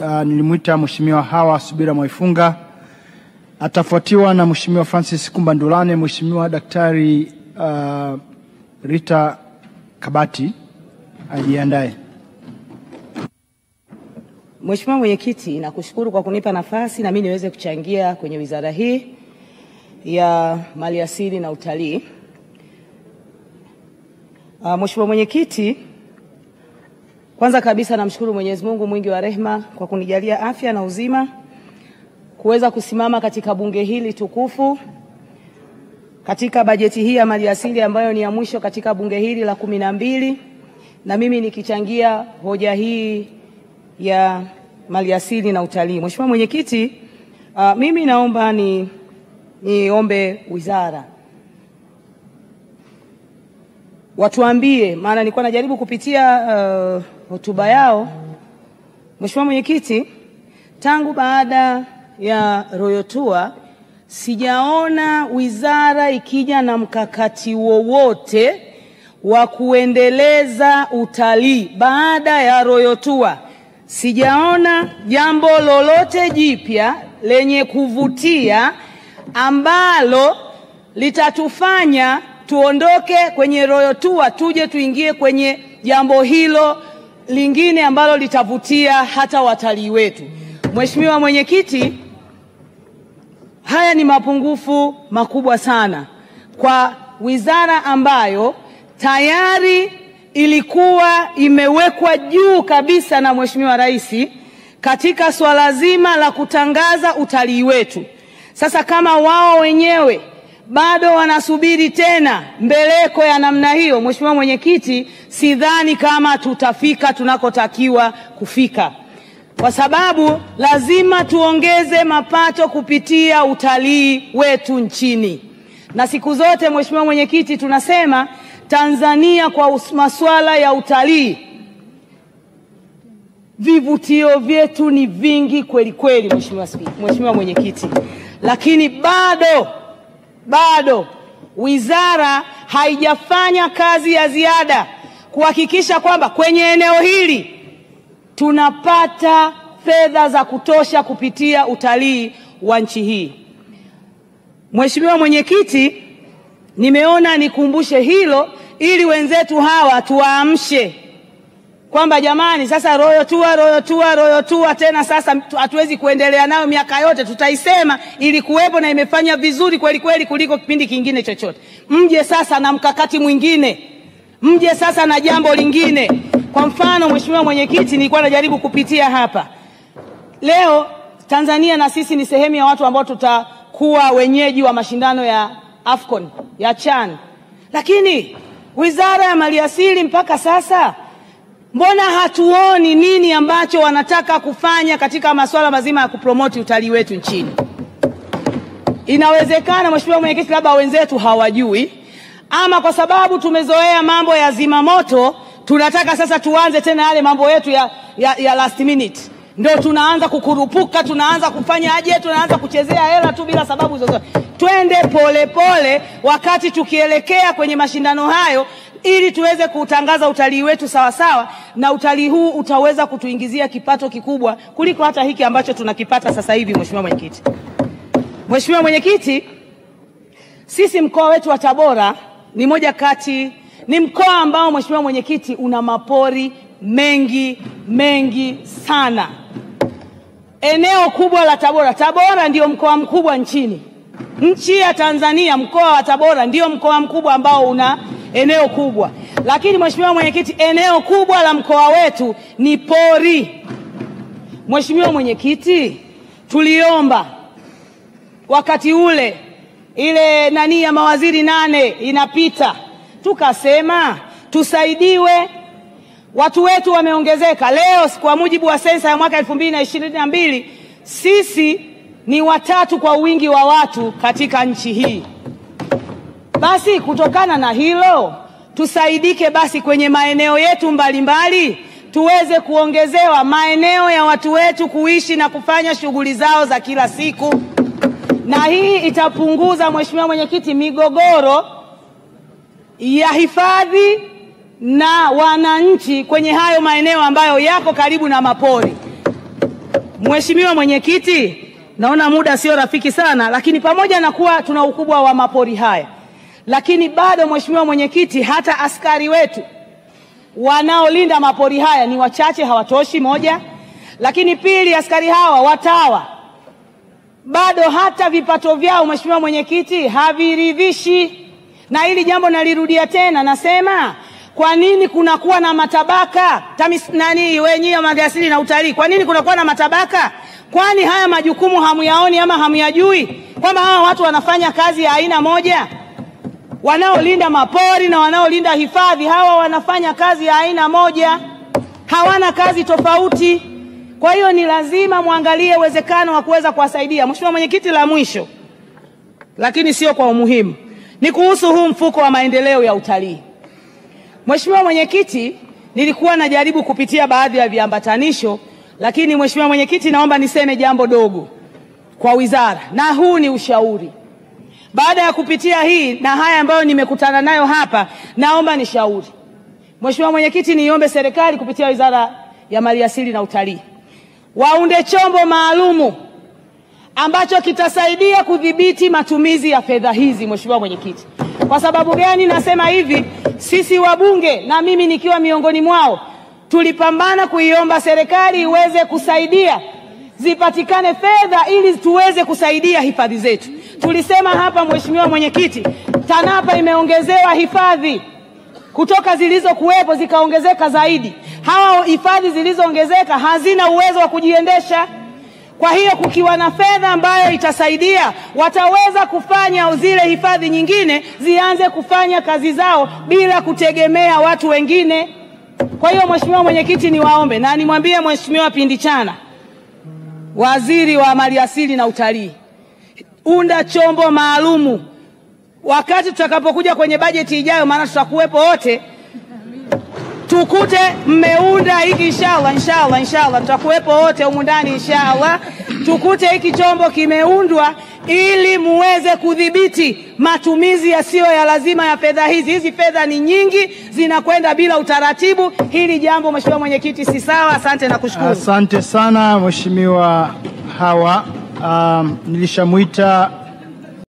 Nilimwita Mheshimiwa Hawa Subira Mwaifunga, atafuatiwa na Mheshimiwa Francis Kumbandulane. Mheshimiwa Daktari Rita Kabati ajiandae. Mheshimiwa Mwenyekiti, nakushukuru kwa kunipa nafasi na mimi niweze kuchangia kwenye wizara hii ya Maliasili na Utalii. Mheshimiwa Mwenyekiti, kwanza kabisa namshukuru Mwenyezi Mungu mwingi wa rehema kwa kunijalia afya na uzima kuweza kusimama katika bunge hili tukufu katika bajeti hii ya maliasili ambayo ni ya mwisho katika bunge hili la 12, na mimi nikichangia hoja hii ya maliasili na utalii. Mheshimiwa Mwenyekiti, mimi naomba niombe wizara watuambie, maana nilikuwa najaribu kupitia hotuba yao. Mheshimiwa Mwenyekiti, tangu baada ya Royal Tour sijaona wizara ikija na mkakati wowote wa kuendeleza utalii. Baada ya Royal Tour sijaona jambo lolote jipya lenye kuvutia ambalo litatufanya tuondoke kwenye Royal Tour tuje tuingie kwenye jambo hilo lingine ambalo litavutia hata watalii wetu. Mheshimiwa Mwenyekiti, haya ni mapungufu makubwa sana kwa wizara ambayo tayari ilikuwa imewekwa juu kabisa na Mheshimiwa Rais katika swala zima la kutangaza utalii wetu. Sasa kama wao wenyewe bado wanasubiri tena mbeleko ya namna hiyo, Mheshimiwa Mwenyekiti, sidhani kama tutafika tunakotakiwa kufika, kwa sababu lazima tuongeze mapato kupitia utalii wetu nchini. Na siku zote Mheshimiwa Mwenyekiti tunasema Tanzania kwa masuala ya utalii vivutio vyetu ni vingi kweli kweli, Mheshimiwa Mwenyekiti, lakini bado wizara haijafanya kazi ya ziada kuhakikisha kwamba kwenye eneo hili tunapata fedha za kutosha kupitia utalii wa nchi hii. Mheshimiwa Mwenyekiti, nimeona nikumbushe hilo ili wenzetu hawa tuwaamshe kwamba jamani, sasa Royal Tour tena sasa hatuwezi kuendelea nayo miaka yote, tutaisema ili kuwepo na imefanya vizuri kweli kweli kuliko kipindi kingine chochote. Mje sasa na mkakati mwingine, mje sasa na jambo lingine. Kwa mfano Mheshimiwa Mwenyekiti, nilikuwa najaribu kupitia hapa leo, Tanzania na sisi ni sehemu ya watu ambao tutakuwa wenyeji wa mashindano ya AFCON ya CHAN, lakini wizara ya maliasili mpaka sasa mbona hatuoni nini ambacho wanataka kufanya katika masuala mazima ya kupromote utalii wetu nchini? Inawezekana Mheshimiwa Mwenyekiti labda wenzetu hawajui, ama kwa sababu tumezoea mambo ya zimamoto tunataka sasa tuanze tena yale mambo yetu ya last minute. Ndio tunaanza kukurupuka, tunaanza kufanya aje, tunaanza kuchezea hela tu bila sababu zozote. Twende pole wakati tukielekea kwenye mashindano hayo ili tuweze kutangaza utalii wetu sawa sawa, na utalii huu utaweza kutuingizia kipato kikubwa kuliko hata hiki ambacho tunakipata sasa hivi. Mheshimiwa Mwenyekiti, sisi mkoa wetu wa Tabora ni mkoa ambao Mheshimiwa Mwenyekiti una mapori mengi sana. Eneo kubwa la Tabora ndio mkoa mkubwa nchi ya Tanzania. Mkoa wa Tabora ndio mkoa mkubwa ambao una eneo kubwa, lakini Mheshimiwa Mwenyekiti, eneo kubwa la mkoa wetu ni pori. Mheshimiwa Mwenyekiti, tuliomba wakati ule ile ya mawaziri 8 inapita, tukasema tusaidiwe, watu wetu wameongezeka. Leo kwa mujibu wa sensa ya mwaka 2022 sisi ni watatu kwa wingi wa watu katika nchi hii. Basi kutokana na hilo tusaidike basi kwenye maeneo yetu mbalimbali, tuweze kuongezewa maeneo ya watu wetu kuishi na kufanya shughuli zao za kila siku, na hii itapunguza Mheshimiwa Mwenyekiti migogoro ya hifadhi na wananchi kwenye hayo maeneo ambayo yako karibu na mapori. Mheshimiwa Mwenyekiti, naona muda sio rafiki sana, lakini pamoja na kuwa tuna ukubwa wa mapori haya, lakini bado Mheshimiwa Mwenyekiti, hata askari wetu wanaolinda mapori haya ni wachache, hawatoshi, moja. Lakini pili, askari hawa watawa bado hata vipato vyao Mheshimiwa Mwenyekiti haviridhishi. Na hili jambo nalirudia tena, nasema kwa nini kunakuwa na matabaka? Wenyewe maliasili na utalii, kwa nini kunakuwa na matabaka? Kwani haya majukumu hamuyaoni ama hamuyajui kwamba hawa watu wanafanya kazi ya aina moja? Wanaolinda mapori na wanaolinda hifadhi, hawa wanafanya kazi ya aina moja, hawana kazi tofauti. Kwa hiyo ni lazima muangalie uwezekano wa kuweza kuwasaidia. Mheshimiwa Mwenyekiti, la mwisho lakini sio kwa umuhimu, ni kuhusu huu mfuko wa maendeleo ya utalii. Mheshimiwa Mwenyekiti, nilikuwa najaribu kupitia baadhi ya viambatanisho, lakini Mheshimiwa Mwenyekiti, naomba niseme jambo dogo kwa wizara, na huu ni ushauri. Baada ya kupitia hii na haya ambayo nimekutana nayo hapa, naomba nishauri. Mheshimiwa Mwenyekiti, niombe serikali kupitia Wizara ya Maliasili na Utalii waunde chombo maalumu ambacho kitasaidia kudhibiti matumizi ya fedha hizi. Mheshimiwa Mwenyekiti, kwa sababu gani nasema hivi? Sisi wabunge na mimi nikiwa miongoni mwao tulipambana kuiomba serikali iweze kusaidia zipatikane fedha ili tuweze kusaidia hifadhi zetu. Tulisema hapa Mheshimiwa Mwenyekiti, TANAPA imeongezewa hifadhi kutoka zilizokuwepo zikaongezeka zaidi. Hawa hifadhi zilizoongezeka hazina uwezo wa kujiendesha. Kwa hiyo kukiwa na fedha ambayo itasaidia, wataweza kufanya zile hifadhi nyingine zianze kufanya kazi zao bila kutegemea watu wengine. Kwa hiyo Mheshimiwa Mwenyekiti, niwaombe na nimwambie Mheshimiwa Pindichana, Waziri wa Maliasili na Utalii, unda chombo maalumu wakati tutakapokuja kwenye bajeti ijayo, maana tutakuwepo wote, tukute mmeunda hiki inshallah tutakuwepo wote humu ndani inshallah, tukute hiki chombo kimeundwa ili muweze kudhibiti matumizi yasiyo ya lazima ya fedha hizi. Hizi fedha ni nyingi, zinakwenda bila utaratibu. Hili jambo Mheshimiwa Mwenyekiti si sawa. Asante na kushukuru. Asante sana Mheshimiwa Hawa. Nilishamuita